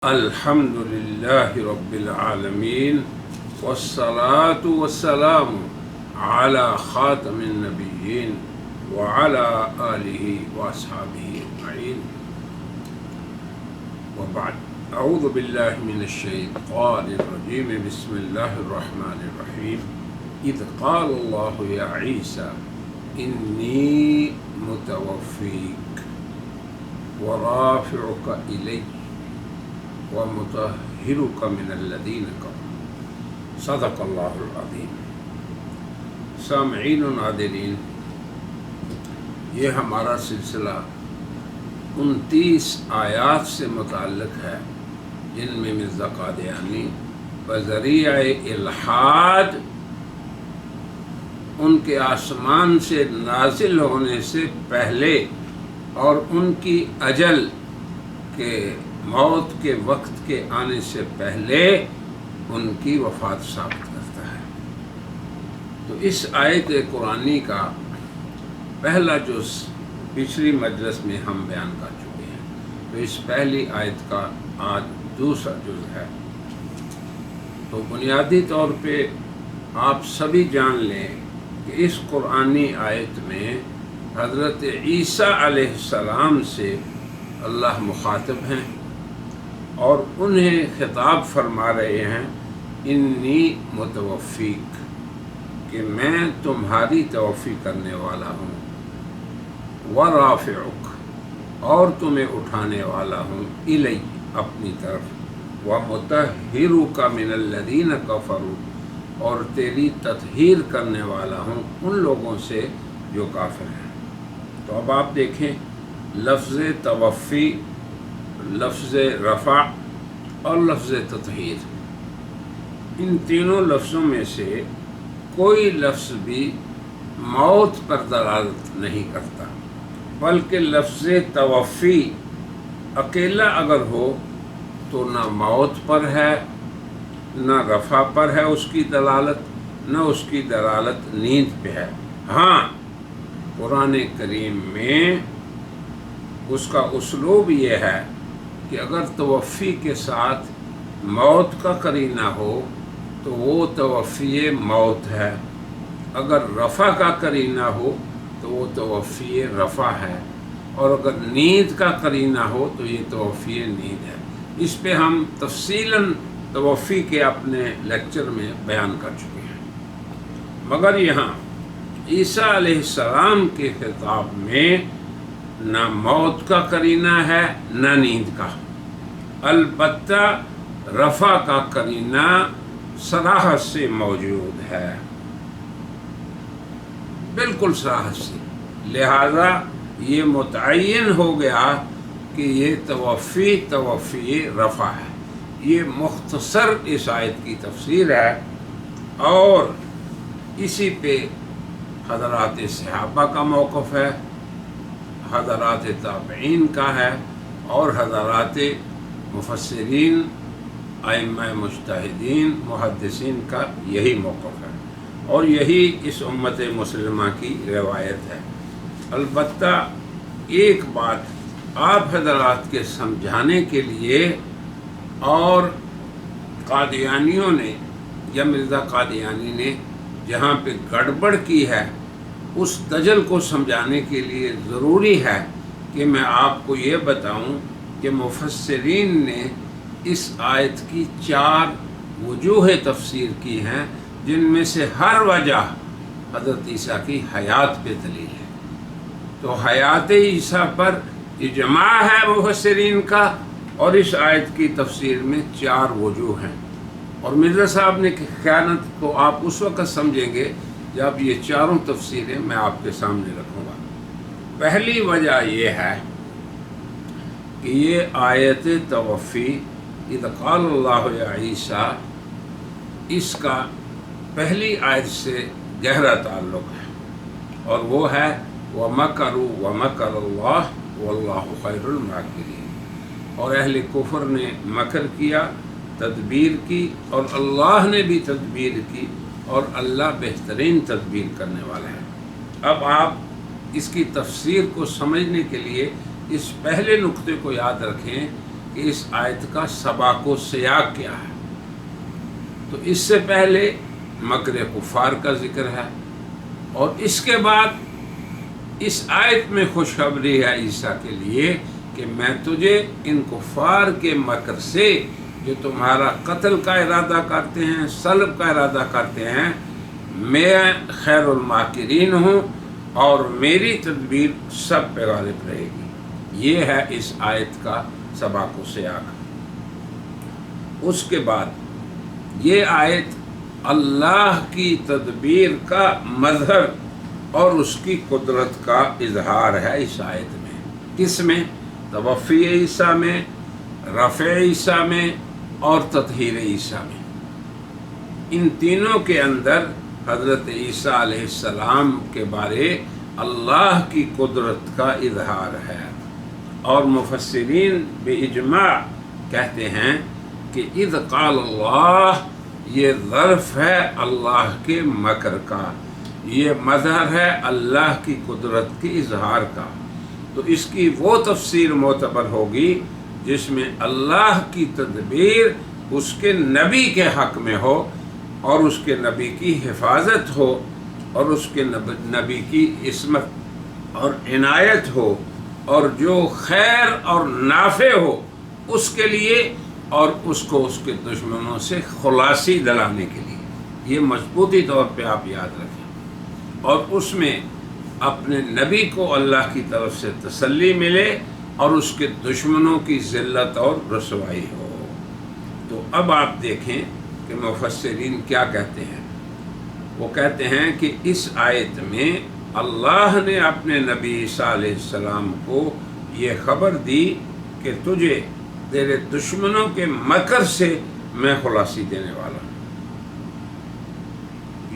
الحمد لله رب العالمين والصلاة والسلام على خاتم النبيين وعلى آله وأصحابه أجمعين وبعد. أعوذ بالله من الشيطان الرجيم. بسم الله الرحمن الرحيم. إذ قال الله يا عيسى إني متوفيك ورافعك إلي ومطهرك من الذين كفروا. صدق اللہ العظیم. سامعین و ناظرین، یہ ہمارا سلسلہ 29 آیات سے متعلق ہے جن میں مرزا قادیانی بذریعہ الحاد ان کے آسمان سے نازل ہونے سے پہلے اور ان کی اجل کے موت کے وقت کے آنے سے پہلے ان کی وفات ثابت کرتا ہے. تو اس آیت قرآنی کا پہلا جز پچھلی مجلس میں ہم بیان کر چکے ہیں. تو اس پہلی آیت کا آج دوسرا جز ہے. تو بنیادی طور پہ آپ سبھی جان لیں کہ اس قرآنی آیت میں حضرت عیسیٰ علیہ السلام سے اللہ مخاطب ہیں اور انہیں خطاب فرما رہے ہیں انی متوفیک، کہ میں تمہاری توفی کرنے والا ہوں، ورافعک، اور تمہیں اٹھانے والا ہوں، الی، اپنی طرف، ومطہرک من الذین کفروا، اور تیری تطہیر کرنے والا ہوں ان لوگوں سے جو کافر ہیں. تو اب آپ دیکھیں، لفظ توفی، لفظ رفع اور لفظ تطہیر، ان تینوں لفظوں میں سے کوئی لفظ بھی موت پر دلالت نہیں کرتا، بلکہ لفظ توفی اکیلا اگر ہو تو نہ موت پر ہے، نہ رفع پر ہے اس کی دلالت، نہ اس کی دلالت نیند پہ ہے. ہاں، قرآن کریم میں اس کا اسلوب یہ ہے کہ اگر توفی کے ساتھ موت کا قرینہ ہو تو وہ توفی موت ہے، اگر رفع کا قرینہ ہو تو وہ توفی رفع ہے، اور اگر نیند کا قرینہ ہو تو یہ توفی نیند ہے. اس پہ ہم تفصیلاً توفی کے اپنے لیکچر میں بیان کر چکے ہیں. مگر یہاں عیسیٰ علیہ السلام کے خطاب میں نہ موت کا قرینہ ہے نہ نیند کا، البتہ رفع کا قرینہ صراحت سے موجود ہے، بالکل صراحت سے. لہذا یہ متعین ہو گیا کہ یہ توفی رفع ہے. یہ مختصر اس آیت کی تفسیر ہے، اور اسی پہ حضرات صحابہ کا موقف ہے، حضرات تابعین کا ہے، اور حضرات مفسرین، ائمہ مجتہدین، محدثین کا یہی موقف ہے، اور یہی اس امت مسلمہ کی روایت ہے. البتہ ایک بات آپ حضرات کے سمجھانے کے لیے، اور قادیانیوں نے یا مرزا قادیانی نے جہاں پہ گڑبڑ کی ہے اس دجل کو سمجھانے کے لیے ضروری ہے کہ میں آپ کو یہ بتاؤں کہ مفسرین نے اس آیت کی 4 وجوہ تفسیر کی ہیں، جن میں سے ہر وجہ حضرت عیسیٰ کی حیات پہ دلیل ہے. تو حیات عیسیٰ پر اجماع ہے مفسرین کا، اور اس آیت کی تفسیر میں 4 وجوہ ہیں. اور مرزا صاحب نے خیانت کو آپ اس وقت سمجھیں گے جب یہ 4 تفسیریں میں آپ کے سامنے رکھوں گا. پہلی وجہ یہ ہے کہ یہ آیت توفی اذ قال اللہ یا عیسیٰ، اس کا پہلی آیت سے گہرا تعلق ہے، اور وہ ہے وَمَكَرُوا وَمَكَرَ اللَّهُ وَاللَّهُ خَيْرُ الْمَاكِرِينَ. اور اہل کفر نے مکر کیا، تدبیر کی، اور اللہ نے بھی تدبیر کی، اور اللہ بہترین تدبیر کرنے والا ہے. اب آپ اس کی تفسیر کو سمجھنے کے لیے اس پہلے نقطے کو یاد رکھیں کہ کہ اس آیت کا سباق و سیاق کیا ہے۔ تو اس سے پہلے مکر کفار کا ذکر ہے، اور اس کے بعد اس آیت میں خوشخبری ہے عیسیٰ کے لیے کہ میں تجھے ان کفار کے مکر سے، جو تمہارا قتل کا ارادہ کرتے ہیں، صلب کا ارادہ کرتے ہیں، میں خیر الماکرین ہوں اور میری تدبیر سب پہ غالب رہے گی۔ یہ ہے اس آیت کا سباق و سیاق۔ اس کے بعد یہ آیت اللہ کی تدبیر کا مظہر اور اس کی قدرت کا اظہار ہے۔ اس آیت میں کس میں؟ توفی عیسیٰ میں، رفع عیسیٰ میں اور تطہیر عیسیٰ میں۔ ان تینوں کے اندر حضرت عیسیٰ علیہ السلام کے بارے اللہ کی قدرت کا اظہار ہے، اور مفسرین باجماع کہتے ہیں کہ اذ قال اللہ، یہ ظرف ہے اللہ کے مکر کا، یہ مظہر ہے اللہ کی قدرت کے اظہار کا۔ تو اس کی وہ تفسیر معتبر ہوگی جس میں اللہ کی تدبیر اس کے نبی کے حق میں ہو، اور اس کے نبی کی حفاظت ہو، اور اس کے نبی کی عصمت اور عنایت ہو، اور جو خیر اور نافع ہو اس کے لیے، اور اس کو اس کے دشمنوں سے خلاصی دلانے کے لیے۔ یہ مضبوطی طور پہ آپ یاد رکھیں، اور اس میں اپنے نبی کو اللہ کی طرف سے تسلی ملے اور اس کے دشمنوں کی ذلت اور رسوائی ہو۔ تو اب آپ دیکھیں کہ مفسرین کیا کہتے ہیں۔ وہ کہتے ہیں کہ اس آیت میں اللہ نے اپنے نبی عیسیٰ علیہ السلام کو یہ خبر دی کہ تجھے تیرے دشمنوں کے مکر سے میں خلاصی دینے والا ہوں۔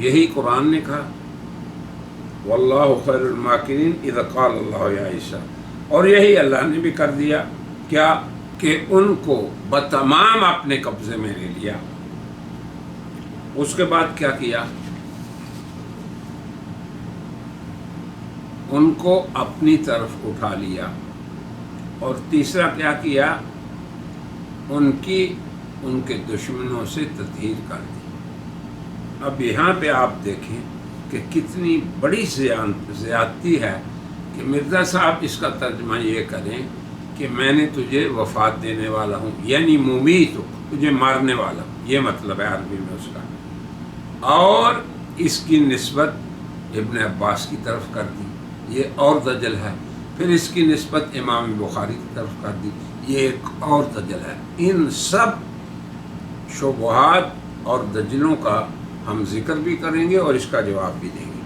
یہی قرآن نے کہا واللہ خیر الماکرین اذ قال اللہ یا عیسیٰ، اور یہی اللہ نے بھی کر دیا، کیا کہ ان کو بتمام اپنے قبضے میں لے لیا۔ اس کے بعد کیا کیا؟ ان کو اپنی طرف اٹھا لیا، اور تیسرا کیا کیا؟ ان کے دشمنوں سے تطہیر کر دی۔ اب یہاں پہ آپ دیکھیں کہ کتنی بڑی زیادتی ہے کہ مرزا صاحب اس کا ترجمہ یہ کریں کہ میں نے تجھے وفات دینے والا ہوں، یعنی ممیت ہوں، تجھے مارنے والا ہوں، یہ مطلب ہے عربی میں اس کا، اور اس کی نسبت ابن عباس کی طرف کر دی، یہ اور دجل ہے۔ پھر اس کی نسبت امام بخاری کی طرف کر دی، یہ ایک اور دجل ہے۔ ان سب شبہات اور دجلوں کا ہم ذکر بھی کریں گے اور اس کا جواب بھی دیں گے۔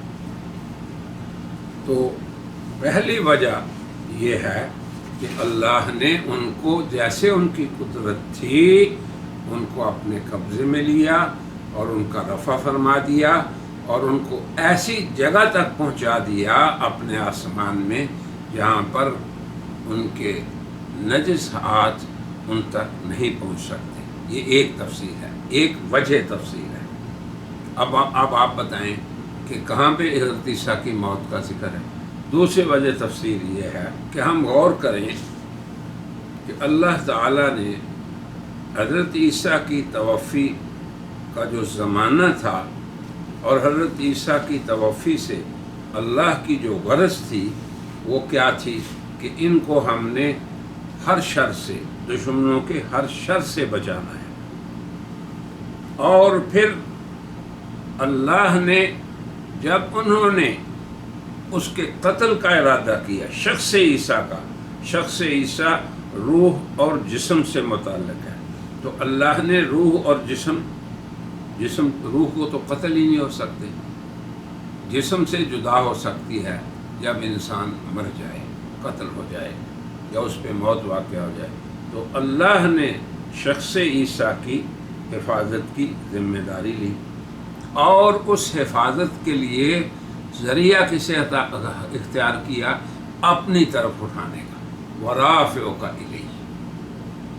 تو پہلی وجہ یہ ہے کہ اللہ نے ان کو جیسے ان کی قدرت تھی ان کو اپنے قبضے میں لیا اور ان کا رفع فرما دیا، اور ان کو ایسی جگہ تک پہنچا دیا اپنے آسمان میں جہاں پر ان کے نجس ہاتھ ان تک نہیں پہنچ سکتے۔ یہ ایک تفسیر ہے، ایک وجہ تفسیر ہے۔ اب آپ بتائیں کہ کہاں پہ حضرت عیسیٰ کی موت کا ذکر ہے؟ دوسری وجہ تفسیر یہ ہے کہ ہم غور کریں کہ اللہ تعالیٰ نے حضرت عیسیٰ کی توفی کا جو زمانہ تھا اور حضرت عیسیٰ کی توفی سے اللہ کی جو غرض تھی وہ کیا تھی کہ ان کو ہم نے ہر شر سے، دشمنوں کے ہر شر سے بچانا ہے۔ اور پھر اللہ نے جب انہوں نے اس کے قتل کا ارادہ کیا، شخص عیسیٰ کا، شخص عیسیٰ روح اور جسم سے متعلق ہے، تو اللہ نے روح اور جسم روح کو تو قتل ہی نہیں ہو سکتے، جسم سے جدا ہو سکتی ہے جب انسان مر جائے، قتل ہو جائے یا اس پہ موت واقع ہو جائے۔ تو اللہ نے شخص عیسیٰ کی حفاظت کی ذمہ داری لی، اور اس حفاظت کے لیے ذریعہ کسے اختیار کیا؟ اپنی طرف اٹھانے کا، ورافعک الیہ۔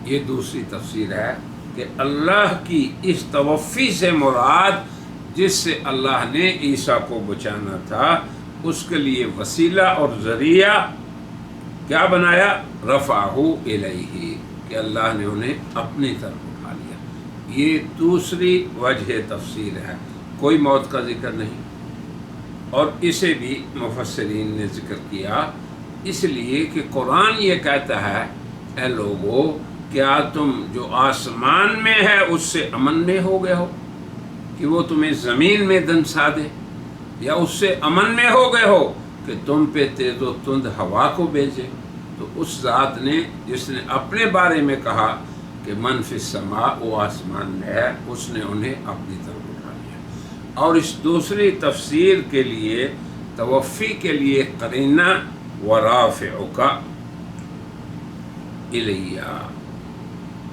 یہ دوسری تفسیر ہے کہ اللہ کی اس توفی سے مراد جس سے اللہ نے عیسیٰ کو بچانا تھا اس کے لیے وسیلہ اور ذریعہ کیا بنایا؟ رفعہ الیہ، کہ اللہ نے انہیں اپنی طرف اٹھا لیا۔ یہ دوسری وجہ تفسیر ہے، کوئی موت کا ذکر نہیں، اور اسے بھی مفسرین نے ذکر کیا اس لیے کہ قرآن یہ کہتا ہے اے لوگو کیا تم جو آسمان میں ہے اس سے امن میں ہو گئے ہو کہ وہ تمہیں زمین میں دنسا دے، یا اس سے امن میں ہو گئے ہو کہ تم پہ تیز و تند ہوا کو بھیجے۔ تو اس ذات نے جس نے اپنے بارے میں کہا کہ من فی السماء، وہ آسمان میں ہے، اس نے انہیں اپنی طرف اٹھا لیا۔ اور اس دوسری تفسیر کے لیے توفی کے لیے قرینہ ورافعک الیہ،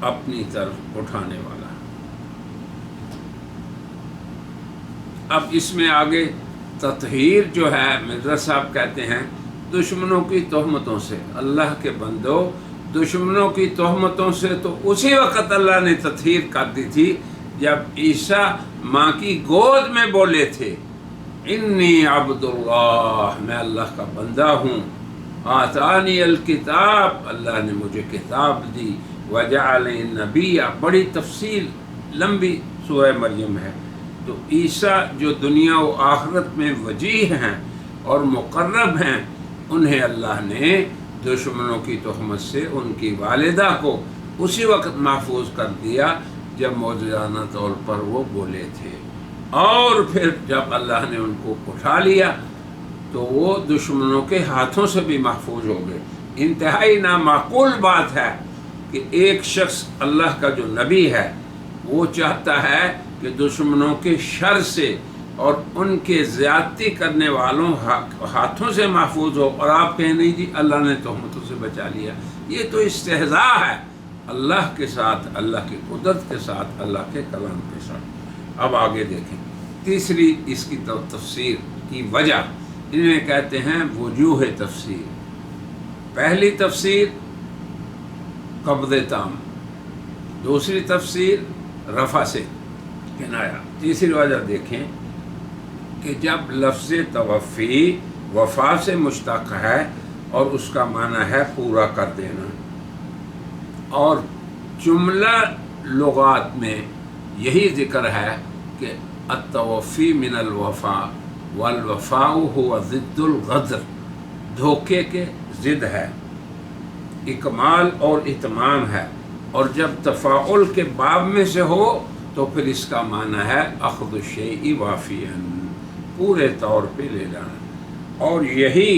اپنی طرف اٹھانے والا۔ اب اس میں آگے تطہیر جو ہے، مرزا صاحب کہتے ہیں دشمنوں کی تہمتوں سے، اللہ کے بندو دشمنوں کی تہمتوں سے تو اسی وقت اللہ نے تطہیر کر دی تھی جب عیسیٰ ماں کی گود میں بولے تھے انی عبد اللہ، میں اللہ کا بندہ ہوں، آتانی الکتاب، اللہ نے مجھے کتاب دی، وجعلنی نبی، بڑی تفصیل لمبی سورہ مریم ہے۔ تو عیسیٰ جو دنیا و آخرت میں وجیہ ہیں اور مقرب ہیں، انہیں اللہ نے دشمنوں کی تہمت سے ان کی والدہ کو اسی وقت محفوظ کر دیا جب معجزانہ طور پر وہ بولے تھے، اور پھر جب اللہ نے ان کو اٹھا لیا تو وہ دشمنوں کے ہاتھوں سے بھی محفوظ ہو گئے۔ انتہائی نامعقول بات ہے کہ ایک شخص اللہ کا جو نبی ہے وہ چاہتا ہے کہ دشمنوں کے شر سے اور ان کے زیادتی کرنے والوں ہاتھوں سے محفوظ ہو، اور آپ کہیں نہیں جی اللہ نے تہمتوں سے بچا لیا۔ یہ تو استہزاء ہے اللہ کے ساتھ، اللہ کی قدرت کے ساتھ، اللہ کے کلام کے ساتھ۔ اب آگے دیکھیں تیسری اس کی تفسیر کی وجہ، انہیں کہتے ہیں وجوہ تفسیر۔ پہلی تفسیر قبض تام، دوسری تفسیر رفع سے کنایا۔ تیسری وجہ دیکھیں کہ جب لفظ توفی وفا سے مشتق ہے اور اس کا معنی ہے پورا کر دینا، اور جملہ لغات میں یہی ذکر ہے کہ التوفی من الوفا والوفاء هو ضد الغدر، دھوکے کے ضد ہے، اکمال اور اتمام ہے، اور جب تفاعل کے باب میں سے ہو تو پھر اس کا معنی ہے اخذ الشیء وافیا، پورے طور پہ لے جانا۔ اور یہی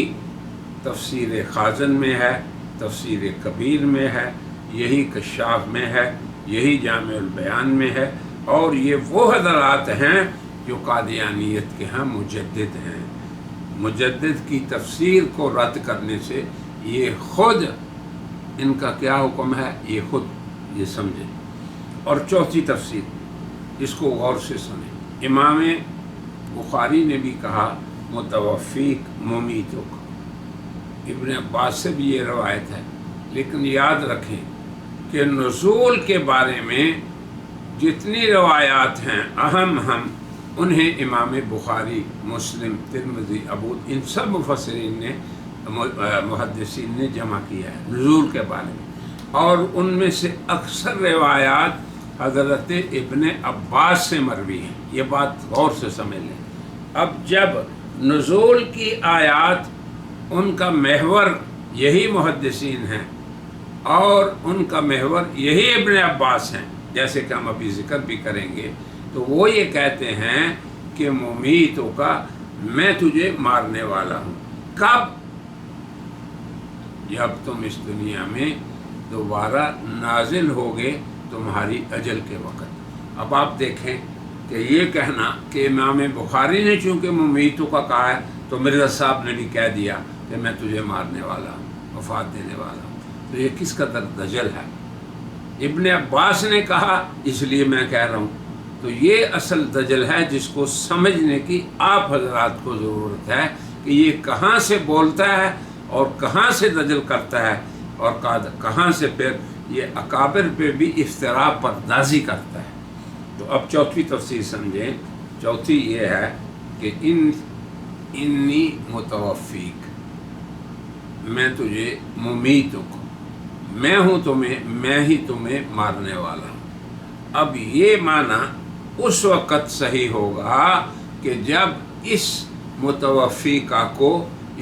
تفسیر خازن میں ہے، تفسیر کبیر میں ہے، یہی کشاف میں ہے، یہی جامع البیان میں ہے، اور یہ وہ حضرات ہیں جو قادیانیت کے ہاں مجدد ہیں۔ مجدد کی تفسیر کو رد کرنے سے یہ خود ان کا کیا حکم ہے، یہ خود یہ سمجھیں۔ اور چوتھی تفسیر، اس کو غور سے سنیں، امام بخاری نے بھی کہا متوفیق ممیتک، ابن عباس سے بھی یہ روایت ہے، لیکن یاد رکھیں کہ نزول کے بارے میں جتنی روایات ہیں اہم انہیں امام بخاری، مسلم، ترمذی، ابو، ان سب مفسرین نے، محدثین نے جمع کیا ہے نزول کے بارے میں، اور ان میں سے اکثر روایات حضرت ابن عباس سے مروی ہیں۔ یہ بات غور سے سمجھ لیں۔ اب جب نزول کی آیات ان کا محور یہی محدثین ہیں اور ان کا محور یہی ابن عباس ہیں، جیسے کہ ہم ابھی ذکر بھی کریں گے، تو وہ یہ کہتے ہیں کہ ممیتوں کا، میں تجھے مارنے والا ہوں۔ کب؟ جب تم اس دنیا میں دوبارہ نازل ہوگے تمہاری اجل کے وقت۔ اب آپ دیکھیں کہ یہ کہنا کہ امام بخاری نے چونکہ ممیتوں کا کہا ہے تو مرزا صاحب نے بھی کہہ دیا کہ میں تجھے مارنے والا ہوں، وفات دینے والا ہوں، تو یہ کس قدر دجل ہے۔ ابن عباس نے کہا اس لیے میں کہہ رہا ہوں، تو یہ اصل دجل ہے جس کو سمجھنے کی آپ حضرات کو ضرورت ہے کہ یہ کہاں سے بولتا ہے اور کہاں سے دجل کرتا ہے، اور کہاں سے پھر یہ اکابر پہ بھی افتراء پردازی کرتا ہے۔ تو اب چوتھی تفسیر سمجھیں۔ چوتھی یہ ہے کہ انی متوفیک، میں تجھے ممیتک، میں ہوں تمہیں، میں ہی تمہیں مارنے والا ہوں۔ اب یہ معنی اس وقت صحیح ہوگا کہ جب اس متوفی کا کو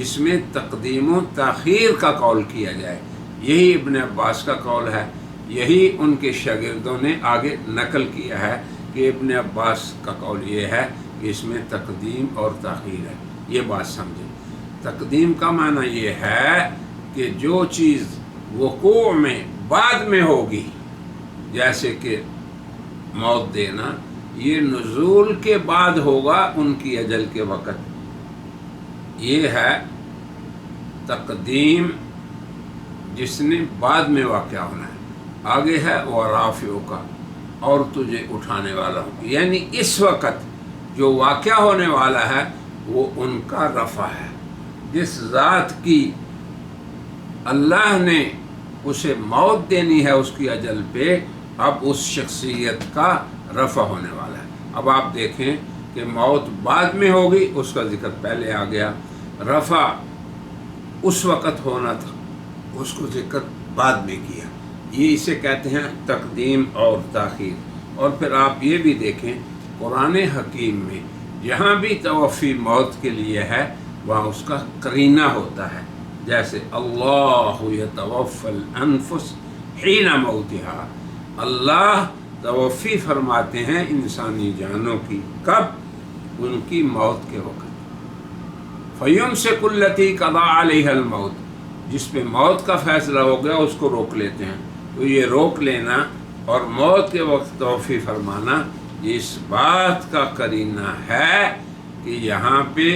اس میں تقدیم و تاخیر کا قول کیا جائے۔ یہی ابن عباس کا قول ہے، یہی ان کے شاگردوں نے آگے نقل کیا ہے کہ ابن عباس کا قول یہ ہے کہ اس میں تقدیم اور تاخیر ہے۔ یہ بات سمجھیں، تقدیم کا معنی یہ ہے کہ جو چیز وقوع میں بعد میں ہوگی، جیسے کہ موت دینا، یہ نزول کے بعد ہوگا ان کی اجل کے وقت۔ یہ ہے تقدیم جس نے بعد میں واقع ہونا ہے۔ آگے ہے ورافعو کا، اور تجھے اٹھانے والا ہوں، یعنی اس وقت جو واقع ہونے والا ہے وہ ان کا رفع ہے۔ جس ذات کی اللہ نے اسے موت دینی ہے اس کی اجل پہ، اب اس شخصیت کا رفع ہونے والا ہے۔ اب آپ دیکھیں کہ موت بعد میں ہوگی، اس کا ذکر پہلے آ گیا، رفع اس وقت ہونا تھا، اس کو ذکر بعد میں کیا۔ یہ اسے کہتے ہیں تقدیم اور تاخیر۔ اور پھر آپ یہ بھی دیکھیں قرآن حکیم میں جہاں بھی توفی موت کے لیے ہے وہاں اس کا قرینہ ہوتا ہے، جیسے اللہ یتوفی الانفس حین موتہا، اللہ توفی فرماتے ہیں انسانی جانوں کی، کب؟ ان کی موت کے وقت۔ فیمسک التی قضی علیہا الموت، جس پہ موت کا فیصلہ ہو گیا اس کو روک لیتے ہیں۔ تو یہ روک لینا اور موت کے وقت توفی فرمانا یہ اس بات کا قرینہ ہے کہ یہاں پہ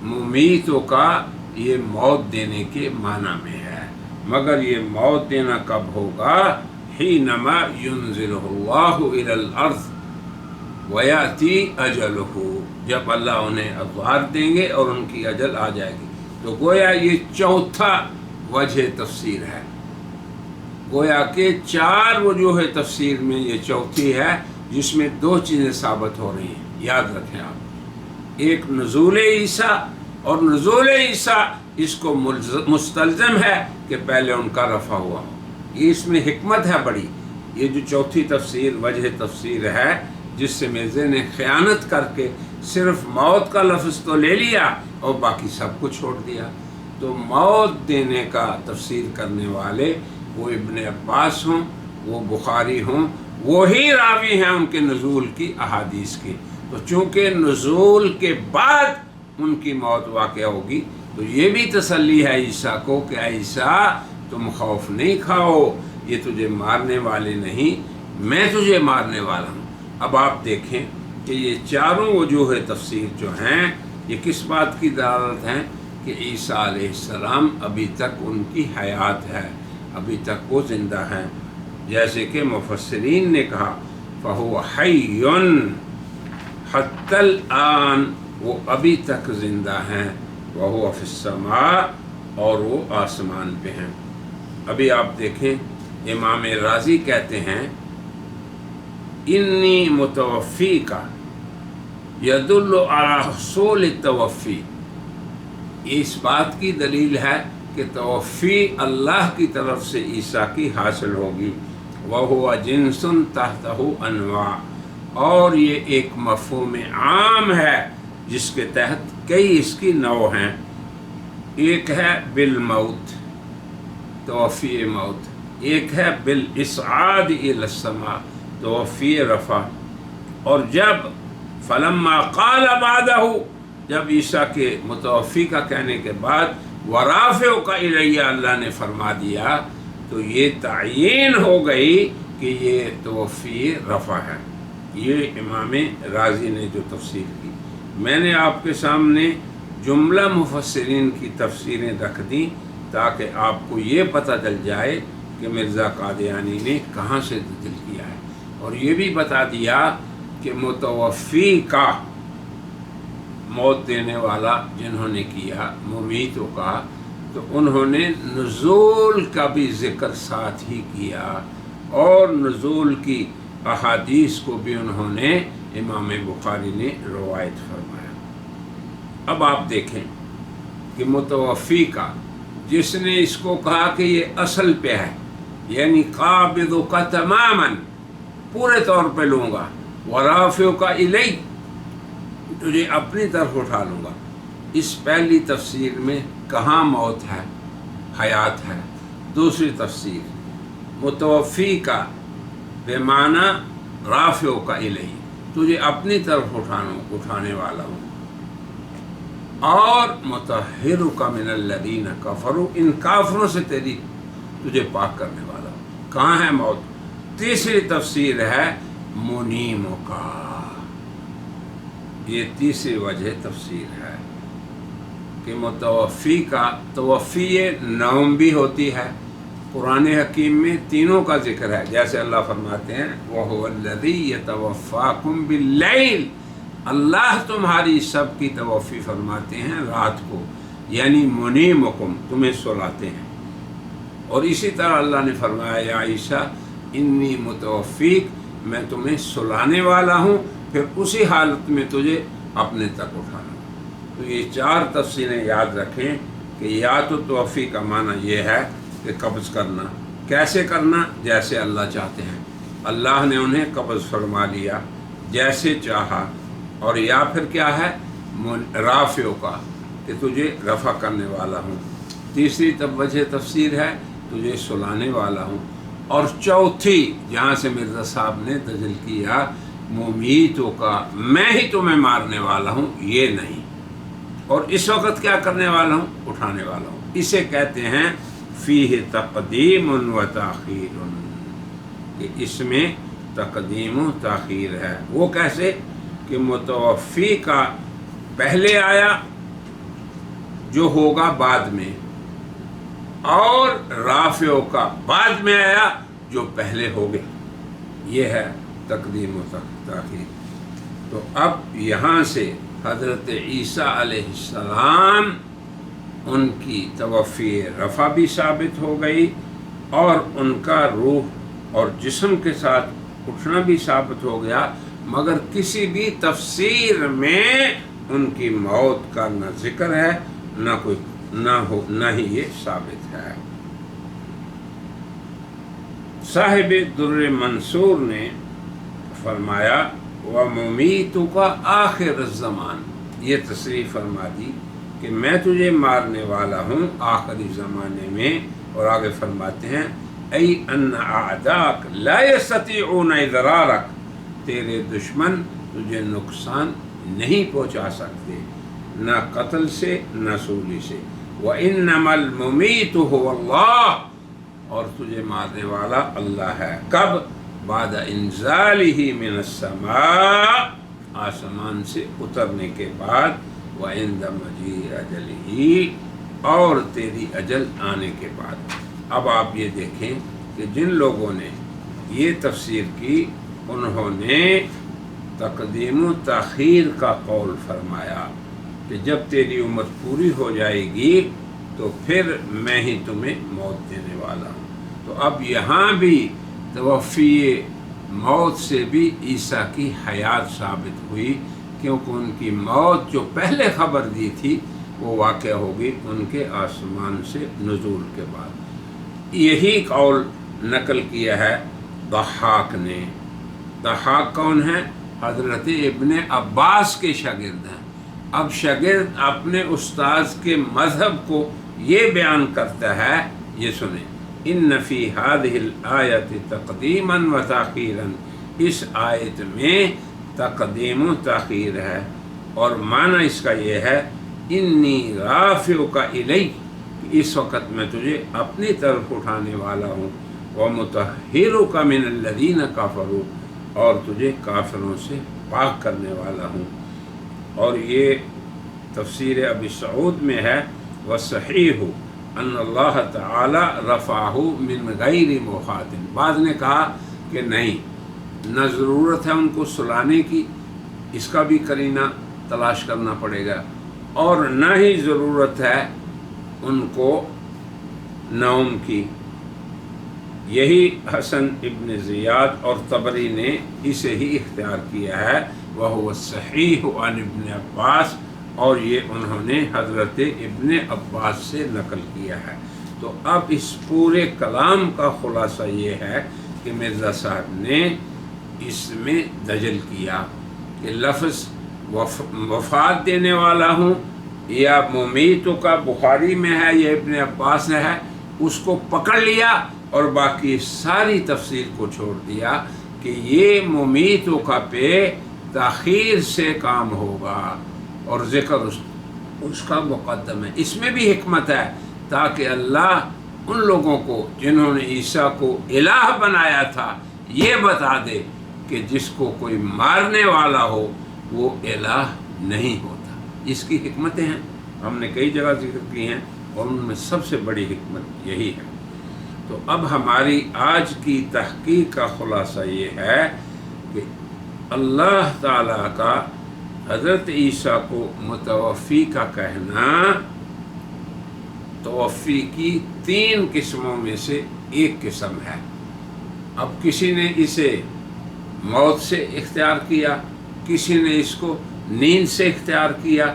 ممیتوں کا یہ موت دینے کے معنی میں ہے، مگر یہ موت دینا کب ہوگا؟ حینما ینزلہ اللہ الی الارض ویاتی اجلہ، جب اللہ انہیں ابھار دیں گے اور ان کی اجل آ جائے گی۔ تو گویا یہ چوتھا وجہ تفسیر ہے، گویا کہ چار وجوہ تفسیر میں یہ چوتھی ہے، جس میں دو چیزیں ثابت ہو رہی ہیں، یاد رکھیں آپ۔ ایک نزول عیسیٰ، اور نزول عیسیٰ اس کو مستلزم ہے کہ پہلے ان کا رفع ہوا ہو۔ یہ اس میں حکمت ہے بڑی۔ یہ جو چوتھی تفسیر وجہ تفسیر ہے جس سے مرزے نے خیانت کر کے صرف موت کا لفظ تو لے لیا اور باقی سب کو چھوڑ دیا۔ تو موت دینے کا تفسیر کرنے والے وہ ابن عباس ہوں، وہ بخاری ہوں، وہی راوی ہیں ان کے نزول کی احادیث کے۔ تو چونکہ نزول کے بعد ان کی موت واقع ہوگی تو یہ بھی تسلی ہے عیسیٰ کو کہ عیسیٰ تم خوف نہیں کھاؤ، یہ تجھے مارنے والے نہیں، میں تجھے مارنے والا ہوں۔ اب آپ دیکھیں کہ یہ چاروں وجوہ تفسیر جو ہیں یہ کس بات کی دلالت ہیں کہ عیسیٰ علیہ السلام ابھی تک ان کی حیات ہے، ابھی تک وہ زندہ ہیں۔ جیسے کہ مفسرین نے کہا فَهُوَ حَيٌّ حَتَّى الْآن، وہ ابھی تک زندہ ہیں، وَهُوَ فِي السَّمَاءِ، اور وہ آسمان پہ ہیں۔ ابھی آپ دیکھیں امام رازی کہتے ہیں انی متوفی کا یدل علی حصول التوفی، اس بات کی دلیل ہے کہ توفی اللہ کی طرف سے عیسیٰ کی حاصل ہوگی۔ وَهُوَ جِنْسٌ تَحْتَهُ أَنْوَاعٌ، اور یہ ایک مفہوم عام ہے جس کے تحت کئی اس کی نوع ہیں۔ ایک ہے بالموت، توفی موت، ایک ہے بالاسعاد الی السماء، توفی رفع، اور جب فلما قال بعدہ، جب عیسیٰ کے متوفی کا کہنے کے بعد ورافعک الی، اللہ نے فرما دیا تو یہ تعیین ہو گئی کہ یہ توفی رفع ہے۔ یہ امام رازی نے جو تفسیر کی، میں نے آپ کے سامنے جملہ مفسرین کی تفسیریں رکھ دیں تاکہ آپ کو یہ پتہ چل جائے کہ مرزا قادیانی نے کہاں سے دل کیا ہے، اور یہ بھی بتا دیا کہ متوفی کا موت دینے والا جنہوں نے کیا ممیتوں کا، تو انہوں نے نزول کا بھی ذکر ساتھ ہی کیا، اور نزول کی احادیث کو بھی انہوں نے امام بخاری نے روایت فرمایا۔ اب آپ دیکھیں کہ متوفی کا جس نے اس کو کہا کہ یہ اصل پہ ہے، یعنی قابض کا تماماً پورے طور پہ لوں گا، ورافع کا الی تجھے اپنی طرف اٹھا لوں گا۔ اس پہلی تفسیر میں کہاں موت ہے، حیات ہے۔ دوسری تفسیر متوفی کا بے معنی رافع کا الی، تجھے اپنی طرف اٹھانے والا ہوں، اور مطہرک من الذین کفروا، ان کافروں سے تجھے پاک کرنے والا ہوں۔ کہاں ہے موت؟ تیسری تفسیر ہے منیموں کا، یہ تیسری وجہ تفسیر ہے کہ متوفی کا توفی نوم بھی ہوتی ہے۔ قرآن حکیم میں تینوں کا ذکر ہے، جیسے اللہ فرماتے ہیں وَهُوَ الَّذِي يَتَوَفَّاكُمْ بِاللَّيْلِ، اللہ تمہاری سب کی توفی فرماتے ہیں رات کو، یعنی منیمکم، تمہیں سلاتے ہیں۔ اور اسی طرح اللہ نے فرمایا یا عیسیٰ انی متوفیک، میں تمہیں سلانے والا ہوں، پھر اسی حالت میں تجھے اپنے تک اٹھانا۔ تو یہ چار تفسیریں یاد رکھیں کہ یا تو توفی کا معنی یہ ہے کہ قبض کرنا، کیسے کرنا؟ جیسے اللہ چاہتے ہیں، اللہ نے انہیں قبض فرما لیا جیسے چاہا، اور یا پھر کیا ہے رافع کا، کہ تجھے رفع کرنے والا ہوں۔ تیسری وجہ تفسیر ہے تجھے سلانے والا ہوں، اور چوتھی جہاں سے مرزا صاحب نے دجل کیا ممیتوں کا، میں ہی تمہیں مارنے والا ہوں، یہ نہیں، اور اس وقت کیا کرنے والا ہوں؟ اٹھانے والا ہوں۔ اسے کہتے ہیں فیہ تقدیم و تاخیر، کہ اس میں تقدیم و تاخیر ہے۔ وہ کیسے کہ متوفی کا پہلے آیا جو ہوگا بعد میں، اور رافع کا بعد میں آیا جو پہلے ہو گئے، یہ ہے تقدیم و تاخیر۔ تو اب یہاں سے حضرت عیسیٰ علیہ السلام ان کی توفی رفع بھی ثابت ہو گئی، اور ان کا روح اور جسم کے ساتھ اٹھنا بھی ثابت ہو گیا، مگر کسی بھی تفسیر میں ان کی موت کا نہ ذکر ہے نہ ہی یہ ثابت ہے۔ صاحب در منصور نے فرمایا وَمُمِيتُكَ آخر الزمان، یہ تصریح فرما دی کہ میں تجھے مارنے والا ہوں آخری زمانے میں، اور آگے فرماتے ہیں ای ان اعداک لا یستطیعون اضرارک، تیرے دشمن تجھے نقصان نہیں پہنچا سکتے، نہ قتل سے نہ سولی سے۔ وَإِنَّمَا الْمُمِيتُ هُوَ اللَّهُ، اور تجھے مارنے والا اللہ ہے۔ کب؟ بعد انزالہ من السماء، آسمان سے اترنے کے بعد، وعند مجیء اجلہ، اور تیری اجل آنے کے بعد۔ اب آپ یہ دیکھیں کہ جن لوگوں نے یہ تفسیر کی انہوں نے تقدیم و تاخیر کا قول فرمایا کہ جب تیری عمر پوری ہو جائے گی تو پھر میں ہی تمہیں موت دینے والا ہوں۔ تو اب یہاں بھی توفی موت سے بھی عیسیٰ کی حیات ثابت ہوئی، کیونکہ ان کی موت جو پہلے خبر دی تھی وہ واقع ہوگی ان کے آسمان سے نزول کے بعد۔ یہی قول نقل کیا ہے ضحاک نے۔ ضحاک کون ہے؟ حضرت ابن عباس کے شاگرد ہیں۔ اب شاگرد اپنے استاذ کے مذہب کو یہ بیان کرتا ہے، یہ سنیں ان فی هذه الآیت تقدیما و تاخیرا، اس آیت میں تقدیم و تاخیر ہے، اور معنی اس کا یہ ہے انی رافعک الیک، اس وقت میں تجھے اپنی طرف اٹھانے والا ہوں، ومطہرک من الذین کفروا، اور تجھے کافروں سے پاک کرنے والا ہوں۔ اور یہ تفسیر ابی سعود میں ہے وصحیح ان اللہ تعالی رفعہ من غیر مخاطب۔ بعض نے کہا کہ نہیں، نہ ضرورت ہے ان کو سلانے کی، اس کا بھی قرینہ تلاش کرنا پڑے گا، اور نہ ہی ضرورت ہے ان کو نوم کی۔ یہی حسن ابن زیاد اور طبری نے اسے ہی اختیار کیا ہے، وَهُوَ الصَّحِيحُ عن ابن عباس اور یہ انہوں نے حضرت ابن عباس سے نقل کیا ہے۔ تو اب اس پورے کلام کا خلاصہ یہ ہے کہ مرزا صاحب نے اس میں دجل کیا کہ لفظ وفات دینے والا ہوں یا ممیتوں کا بخاری میں ہے یا ابن عباس میں ہے، اس کو پکڑ لیا اور باقی ساری تفسیر کو چھوڑ دیا کہ یہ ممیتوں کا پہ تاخیر سے کام ہوگا اور ذکر اس کا مقدم ہے۔ اس میں بھی حکمت ہے تاکہ اللہ ان لوگوں کو جنہوں نے عیسیٰ کو الہ بنایا تھا یہ بتا دے کہ جس کو کوئی مارنے والا ہو وہ الہ نہیں ہوتا۔ اس کی حکمتیں ہیں، ہم نے کئی جگہ ذکر کی ہیں اور ان میں سب سے بڑی حکمت یہی ہے۔ تو اب ہماری آج کی تحقیق کا خلاصہ یہ ہے کہ اللہ تعالیٰ کا حضرت عیسیٰ کو متوفی کا کہنا توفی کی 3 قسموں میں سے ایک قسم ہے۔ اب کسی نے اسے موت سے اختیار کیا، کسی نے اس کو نیند سے اختیار کیا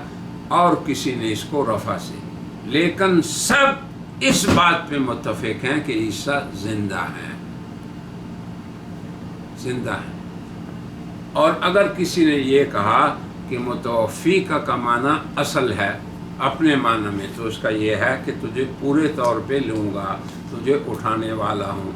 اور کسی نے اس کو رفع سے، لیکن سب اس بات پہ متفق ہیں کہ عیسیٰ زندہ ہیں، زندہ ہیں۔ اور اگر کسی نے یہ کہا کہ متوفی کا معنی اصل ہے اپنے معنی میں، تو اس کا یہ ہے کہ تجھے پورے طور پہ لوں گا، تجھے اٹھانے والا ہوں،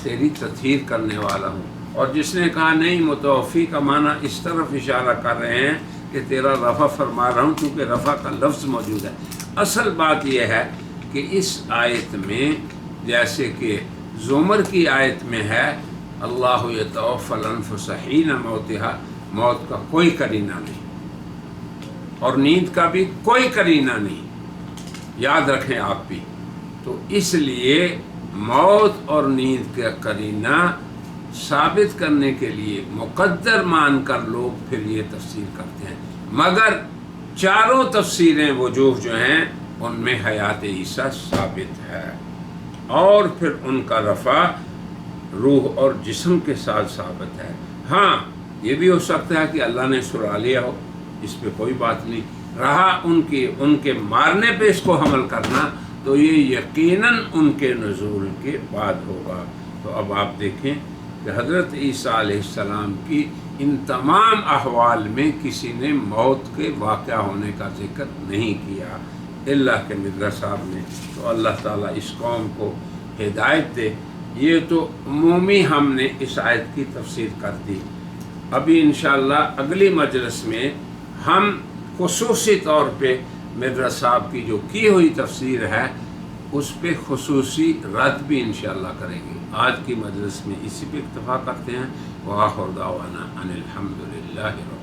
تیری تطہیر کرنے والا ہوں۔ اور جس نے کہا نہیں متوفی کا معنی اس طرف اشارہ کر رہے ہیں کہ تیرا رفع فرما رہا ہوں، کیونکہ رفع کا لفظ موجود ہے۔ اصل بات یہ ہے کہ اس آیت میں جیسے کہ زمر کی آیت میں ہے اللہ یتوفی الانفس حین موتہا، موت کا کوئی قرینہ نہیں اور نیند کا بھی کوئی قرینہ نہیں، یاد رکھیں آپ بھی۔ تو اس لیے موت اور نیند کا قرینہ ثابت کرنے کے لیے مقدر مان کر لوگ پھر یہ تفسیر کرتے ہیں، مگر چاروں تفسیریں وجوہ جو ہیں ان میں حیات عیسیٰ ثابت ہے، اور پھر ان کا رفع روح اور جسم کے ساتھ ثابت ہے۔ ہاں یہ بھی ہو سکتا ہے کہ اللہ نے سلا لیا ہو، اس پہ کوئی بات نہیں رہا۔ ان کے مارنے پہ اس کو حمل کرنا تو یہ یقیناً ان کے نزول کے بعد ہوگا۔ تو اب آپ دیکھیں کہ حضرت عیسیٰ علیہ السلام کی ان تمام احوال میں کسی نے موت کے واقع ہونے کا ذکر نہیں کیا اللہ کے مرزا صاحب نے۔ تو اللہ تعالیٰ اس قوم کو ہدایت دے۔ یہ تو عمومی ہم نے اس آیت کی تفسیر کر دی۔ ابھی انشاءاللہ اگلی مجلس میں ہم خصوصی طور پہ مرزا صاحب کی جو کی ہوئی تفسیر ہے اس پہ خصوصی رد بھی انشاءاللہ کریں گے۔ آج کی مجلس میں اسی پہ اکتفا کرتے ہیں۔ وآخر دعوانا ان الحمد للہ رب